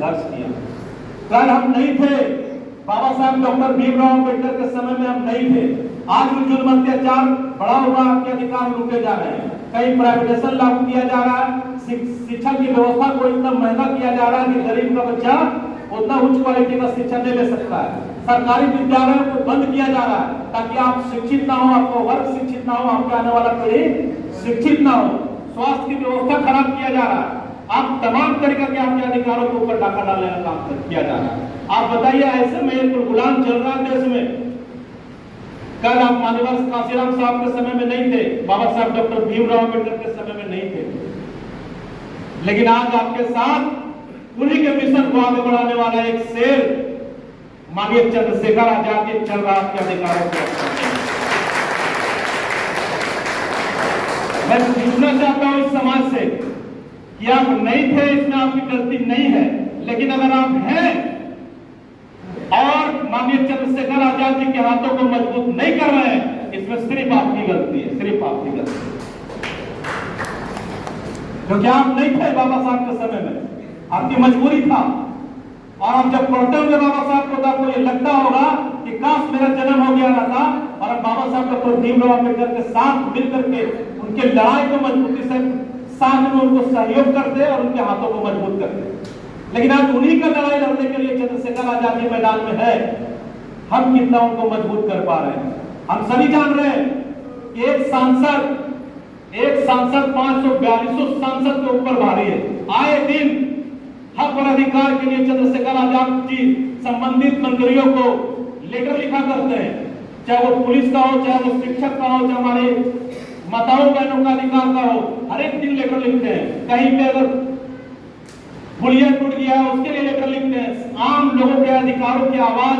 संघर्ष किया। कल हम नहीं थे, बाबा साहब डॉक्टर भीमराव अम्बेडकर के समय में हम नहीं थे। आज भी जुल्म अत्याचार बढ़ा हुआ, आपके अधिकार रुके जा रहे हैं, कहीं प्राइवेटाइजेशन लागू किया जा रहा है, शिक्षा की व्यवस्था को इतना महंगा किया जा रहा है कि गरीब का बच्चा उतना उच्च क्वालिटी का शिक्षा नहीं ले सकता है। सरकारी विद्यालयों को बंद किया जा रहा है ताकि आप शिक्षित ना हो, आपको वर्ग शिक्षित ना हो, आपके आने वाला पीढ़ी शिक्षित ना हो। स्वास्थ्य की व्यवस्था खराब किया जा रहा है। आप तमाम तरीके के आपके अधिकारों के ऊपर डाका डालने का काम किया जा रहा है। आप बताइए, ऐसे में एक गुलाम चल रहा है देश में। कल आप माननीय कांशीराम साहब के समय में नहीं थे, बाबा साहब डॉक्टर भीमराव अम्बेडकर के समय में नहीं थे, लेकिन आज आपके साथ उन्हीं के मिशन को आगे बढ़ाने वाला एक शेर माननीय चंद्रशेखर आजाद जी चल रहा आपके अधिकारों को। मैं पूछना चाहता हूं इस समाज से कि आप नहीं थे, इसमें आपकी गलती नहीं है, लेकिन अगर आप हैं और माननीय चंद्रशेखर आजाद जी के हाथों को मजबूत नहीं कर रहे हैं, इसमें सिर्फ आपकी गलती है, सिर्फ आपकी गलती है। क्योंकि आप नहीं थे बाबा साहब के समय में, आपकी मजबूरी था। और आप जब पढ़ते होंगे बाबा साहब को, तो आपको ये लगता होगा कि काश मेरा जन्म हो गया रहता और हम बाबा साहब डॉक्टर भीमराव अम्बेडकर के साथ मिलकर के उनके लड़ाई को मजबूती से साथ में उनको सहयोग करते और उनके हाथों को मजबूत करते। लेकिन आज उन्हीं का लड़ाई लड़ने के लिए चंद्रशेखर आजाद जी मैदान में है, हम कितना उनको मजबूत कर पा रहे हैं। हम सभी जान रहे हैं कि एक सांसद 542 सांसद के ऊपर भारी है। आए दिन हक और अधिकार के लिए चंद्रशेखर आजाद जी संबंधित मंत्रियों को लेटर लिखा करते हैं, चाहे वो पुलिस का हो, चाहे वो शिक्षक का हो, चाहे हमारे माताओं बहनों का अधिकार का हो, हर एक दिन लेटर लिखते हैं। कहीं पे अगर पुलिया टूट गया उसके लिए लेटर लिखते हैं। आम लोगों के अधिकारों की आवाज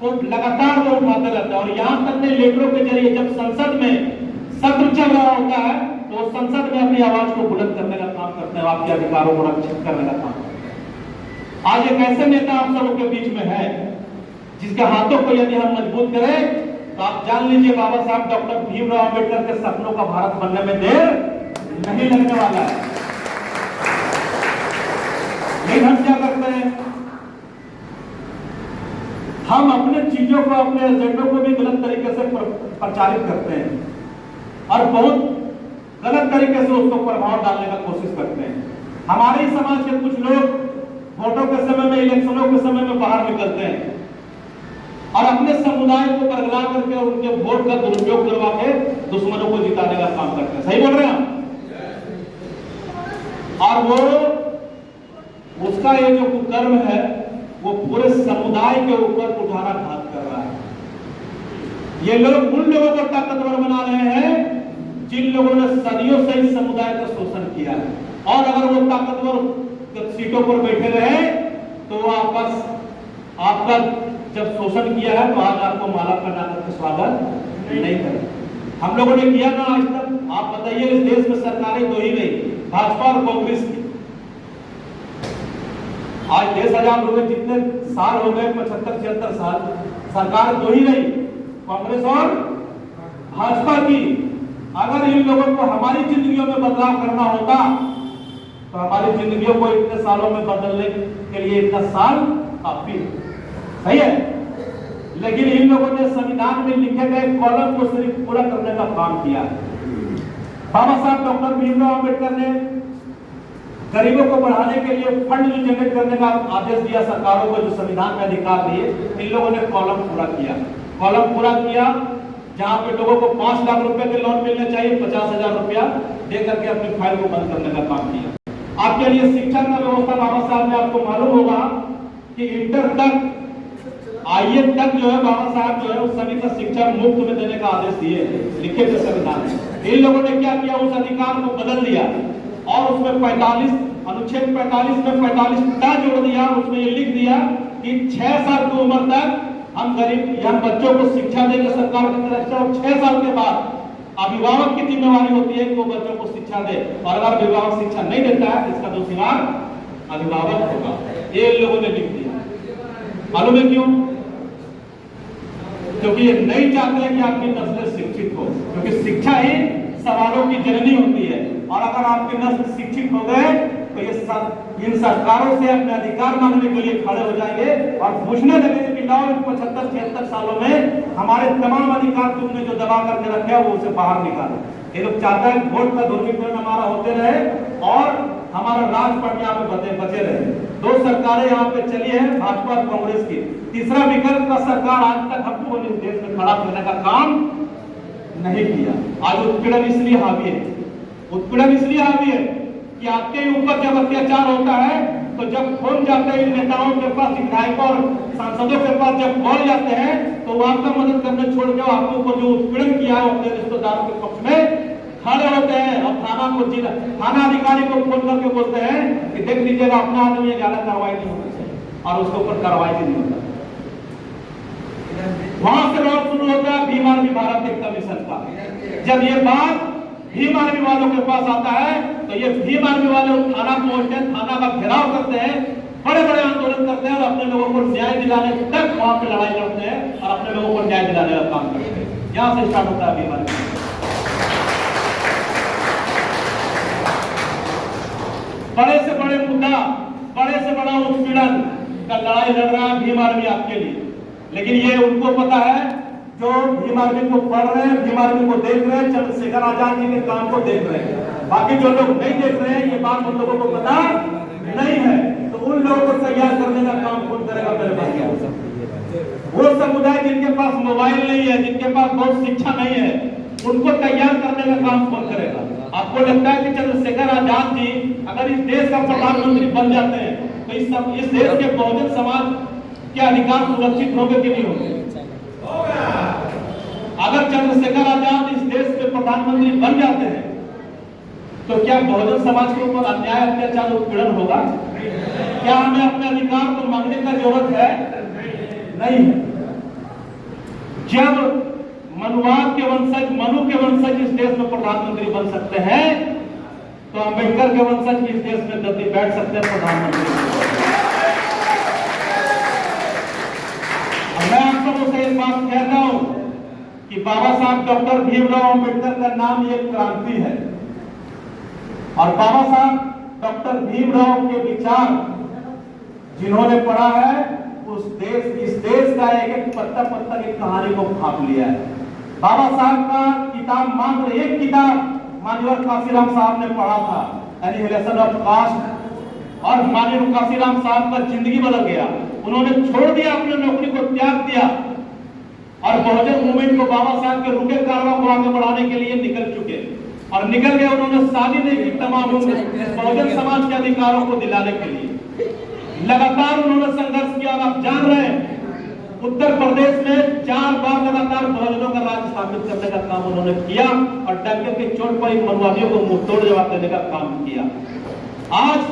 को लगातार वो उठाते रहते हैं। और यहाँ तक के लेटरों के जरिए जब संसद में सत्र चल रहा होता है तो संसद में अपनी आवाज को बुलंद करने का काम करते हैं, आपके अधिकारों को रक्षित करने का काम करते हैं। आज एक ऐसे नेता आप सबों के बीच में है जिसके हाथों को यदि हम मजबूत करें तो आप जान लीजिए बाबा साहब डॉक्टर भीमराव अम्बेडकर के सपनों का भारत बनने में देर नहीं लगने वाला है। लेकिन हम क्या करते हैं, हम अपने चीजों को, अपने एजेंडों को भी गलत तरीके से प्रचारित करते हैं और बहुत गलत तरीके से उसको प्रभाव डालने का कोशिश करते हैं। हमारे ही समाज के कुछ लोग वोटों के समय में, इलेक्शनों के समय में बाहर निकलते हैं और अपने समुदाय को बरगला करके उनके वोट का दुरुपयोग करवा के दुश्मनों को जिताने का काम करते हैं। सही बोल रहे हैं हम? और वो उसका ये जो कुकर्म है वो पूरे समुदाय के ऊपर उठाना घात कर रहा है। ये लोग उन लोगों को ताकतवर बना रहे हैं जिन लोगों ने सदियों से इस समुदाय का शोषण किया है। और अगर वो ताकतवर सीटों पर बैठे रहे तो आपका जब शोषण किया है तो आज आपको माला पहनाकर के स्वागत नहीं करें। हम लोगों ने किया ना आज तक? आप बताइए, इस देश में सरकारें दो ही रही, भाजपा और कांग्रेस की। आज 10,000 रुपए जितने साल हो गए, 75-76 साल, सरकार दो ही रही, कांग्रेस और भाजपा की। अगर इन लोगों को हमारी जिंदगियों में बदलाव करना होता तो हमारी जिंदगियों को इतने सालों में बदलने के लिए इतना साल काफी है। सही है? लेकिन इन लोगों ने संविधान में लिखे गए कॉलम को सिर्फ पूरा करने का काम किया। बाबा साहब डॉक्टर भीमराव अम्बेडकर ने गरीबों को बढ़ाने के लिए फंड जो जनरेट करने का आदेश दिया सरकारों को, जो संविधान में अधिकार दिए, इन लोगों ने कॉलम पूरा किया। कॉलम पूरा किया जहां पे लोगों को 5 लाख रुपए के लोन मिलने चाहिए, 50,000 रुपया दे करके अपनी फाइल को बंद करने का काम किया। आपके लिए शिक्षा का व्यवस्था बाबा साहब ने, आपको मालूम होगा कि इंटर तक, आईए तक जो है बाबा साहब जो है उस सभी का शिक्षा मुफ्त में देने का आदेश दिए, लिखे थे संविधान में। इन लोगों ने क्या किया, उस अधिकार को बदल दिया और उसमें 45 अनुच्छेद 45 में 45 जोड़ दिया। उसमें ये लिख दिया कि 6 साल की उम्र तक हम गरीब हम बच्चों को शिक्षा देंगे सरकार की तरफ से, और 6 साल के बाद अभिभावक की जिम्मेवारी होती है कि वो बच्चों को शिक्षा दे। और अगर अभिभावक शिक्षा नहीं देता है, इसका दोषीदार अभिभावक होगा। ये लोगों ने लिख दिया। मालूम है क्यों? क्योंकि ये नहीं चाहते हैं कि आपकी नस्ल शिक्षित हो, क्योंकि शिक्षा ही सवालों की जननी होती है। और अगर आपके नस्ल शिक्षित हो गए तो ये सब इन सरकारों से अपने अधिकार मांगने के लिए खड़े हो जाएंगे और पूछने लगेंगे कि लाओ इन 75-76 सालों में हमारे तमाम अधिकार तुमने जो दबा करके रखे हैं वो उसे बाहर निकालो। ये लोग चाहते हैं वोट का ध्रुवीकरण हमारा होते रहे और हमारा राज पटिया में बचे रहे। दो सरकारें यहाँ पे चली है, भाजपा और कांग्रेस की। तीसरा विकल्प का सरकार आज तक हमको इस देश में खड़ा करने का काम नहीं किया। आज उत्पीड़न इसलिए हावी है, उत्पीड़न इसलिए हावी है कि आपके ऊपर जब अत्याचार होता है तो जब फोन जाते हैं नेताओं के पास, विधायकों और सांसदों के पास जब कॉल जाते हैं तो वो आपका मदद करने छोड़ के आपके ऊपर जो उत्पीड़न किया है अपने रिश्तेदारों के पक्ष में खड़े होते हैं और थाना अधिकारी को फोन करके बोलते हैं कि देख लीजिएगा अपना आदमी ज्यादा कार्रवाई नहीं होनी चाहिए और उसके ऊपर कार्रवाई नहीं होता। वहां से रौब शुरू होता है भीम आर्मी भारत एकता मिशन का। जब ये बात भीम आर्मी वालों के पास आता है तो ये भीम आर्मी वाले थाना पहुंचते हैं, थाना का घेराव करते हैं, बड़े बड़े आंदोलन करते हैं और अपने लोगों को न्याय दिलाने तक वहां पे लड़ाई लड़ते हैं और अपने लोगों को न्याय दिलाने का काम करते हैं। यहाँ से स्टार्ट होता है भीम आर्मी। बड़े से बड़े मुद्दा, बड़े से बड़ा उत्पीड़न का लड़ाई लड़ रहा है भीम आर्मी आपके लिए। लेकिन ये उनको पता है जो भीम आर्मी को पढ़ रहे हैं, भीम आर्मी को देख रहे हैं, चंद्रशेखर आजाद जी के काम को देख रहे हैं। बाकी जो लोग नहीं देख रहे हैं, ये बात उन लोगों को पता नहीं है, तो उन लोगों को तैयार करने का काम कौन करेगा मेरे भाई? वो समुदाय जिनके पास मोबाइल नहीं है, जिनके पास बहुत शिक्षा नहीं है, उनको तैयार करने का काम कौन करेगा? आपको लगता है कि चंद्रशेखर आजाद जी अगर इस देश का प्रधानमंत्री बन जाते हैं तो इस देश के बहुजन समाज के अधिकार सुरक्षित होंगे कि नहीं होंगे? अगर चंद्रशेखर आजाद इस देश के प्रधानमंत्री बन जाते हैं तो क्या बहुजन समाज के ऊपर अन्याय, अत्याचार, उत्पीड़न होगा? क्या हमें अपने अधिकार को मांगने का जरूरत है? नहीं है। जब मनुवाद के वंशज, मनु के वंशज इस देश में प्रधानमंत्री बन सकते हैं तो अंबेडकर के वंशज इस देश में गद्दी बैठ सकते हैं प्रधानमंत्री। मैं आप सबों से एक बात कहता हूं कि बाबा साहब डॉक्टर भीमराव अंबेडकर का नाम एक क्रांति है और बाबा साहब डॉक्टर भीमराव के विचार जिन्होंने पढ़ा है इस देश का एक एक पत्ता पत्ता की कहानी को भाग लिया है। बाबा साहब का किताब मात्र एक किताब मान्यवर काशीराम साहब ने पढ़ा था, एनिहिलेशन ऑफ कास्ट, और माननीय काशीराम साहब का जिंदगी बदल गया। उन्होंने छोड़ दिया, अपने नौकरी को त्याग दिया और बहुजन मूवमेंट को, बाबा साहब के रुके कारवां को आगे बढ़ाने के लिए निकल चुके और निकल गए। उन्होंने शादी नहीं की तमाम उम्र बहुजन समाज के अधिकारों को दिलाने के लिए लगातार उन्होंने संघर्ष किया। और आप जान रहे हैं उत्तर प्रदेश में 4 बार लगातार बहुजनों का राज स्थापित करने का काम उन्होंने किया और डंके की चोट पर मनुवादियों को मुंहतोड़ जवाब देने का काम किया। आज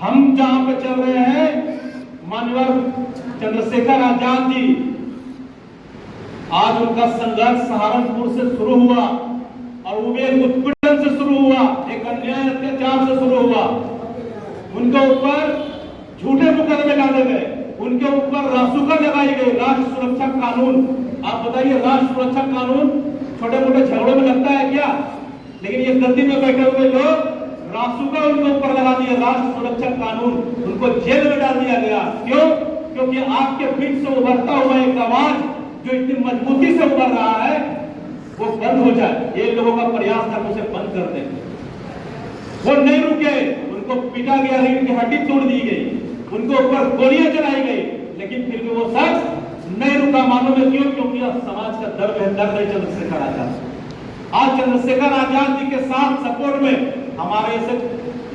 हम जहां पे चल रहे हैं, माननीय चंद्रशेखर आजाद जी, आज उनका संघर्ष सहारनपुर से शुरू हुआ और वो एक उत्पीड़न से शुरू हुआ, एक अन्याय अत्याचार से शुरू हुआ। उनके ऊपर झूठे मुकदमे डाले गए, उनके ऊपर रासुका लगाई गई, राष्ट्र सुरक्षा कानून। आप बताइए, राष्ट्र सुरक्षा कानून छोटे मोटे झगड़ों में लगता है क्या? लेकिन ये गद्दी में बैठे हुए लोग रासुका उनके ऊपर लगा दिया, राष्ट्र सुरक्षा कानून, उनको जेल में डाल दिया गया। क्यों? क्योंकि आपके बीच से उभरता हुआ एक आवाज जो इतनी मजबूती से उभर रहा है वो बंद हो जाए। ये लोगों का प्रयास था उसे बंद कर दें, वो नहीं रुके। उनको पीटा गया, रीढ़ की हड्डी तोड़ दी गई, उनके ऊपर गोलियां चलाई गई, लेकिन फिर भी वो शख्स नहीं रुका। मालूम है क्यों? क्योंकि समाज का दर्द है, दर्द है चंद्रशेखर आजाद। आज चंद्रशेखर आजाद जी के साथ सपोर्ट में हमारे ऐसे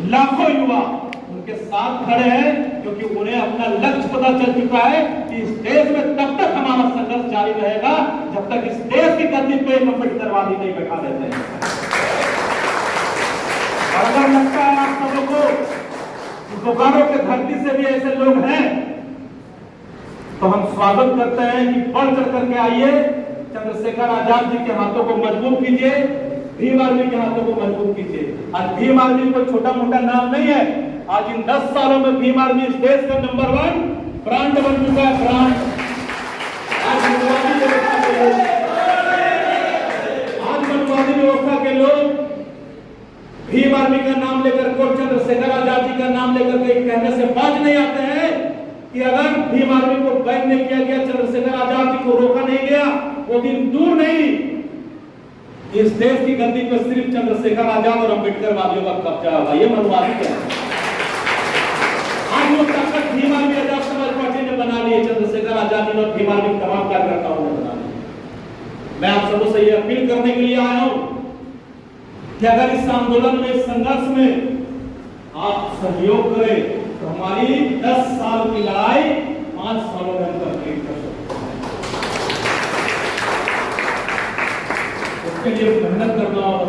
लाखों युवा उनके साथ खड़े हैं, क्योंकि उन्हें अपना लक्ष्य पता चल चुका है कि इस देश में तब तक हमारा संघर्ष जारी रहेगा जब तक इस देश की गद्दी पे अम्बेडकरवादी नहीं बैठा देते हैं। अगर लगता है आप सबों को बोकारो के धरती से भी ऐसे लोग हैं तो हम स्वागत करते हैं कि बढ़ चढ़ करके आइए, चंद्रशेखर आजाद जी के हाथों को मजबूत कीजिए, भीम आर्मी के हाथों को मजबूत कीजिए। आज भीम आर्मी कोई छोटा मोटा नाम नहीं है। आज इन 10 सालों में भीम आर्मी इस देश का नंबर 1 ब्रांड बन चुका है, ब्रांड। आज मनुवादी व्यवस्था के लोग भीम आर्मी का नाम लेकर को, चंद्रशेखर आजाद जी का नाम लेकर के कहने से बाज नहीं आते हैं कि अगर भीम आर्मी को बैन नहीं किया गया, चंद्रशेखर आजाद जी को रोका नहीं गया, वो दिन दूर नहीं। इस देश की गद्दी पर सिर्फ चंद्रशेखर आजाद और अंबेडकर वादियों का कब्जा होगा। ये मनवादी क्या है? आज वो ताकत भीम आर्मी आजाद समाज पार्टी ने बना ली है, चंद्रशेखर आजाद जी और भीम आर्मी के तमाम कार्यकर्ताओं ने बना ली। मैं आप सबसे ये अपील करने के लिए आया हूं कि अगर इस आंदोलन में, इस संघर्ष में आप सहयोग करें तो हमारी 10 साल की लड़ाई 5 सालों में कंप्लीट कर सकते हैं। उसके लिए मेहनत करना होगा।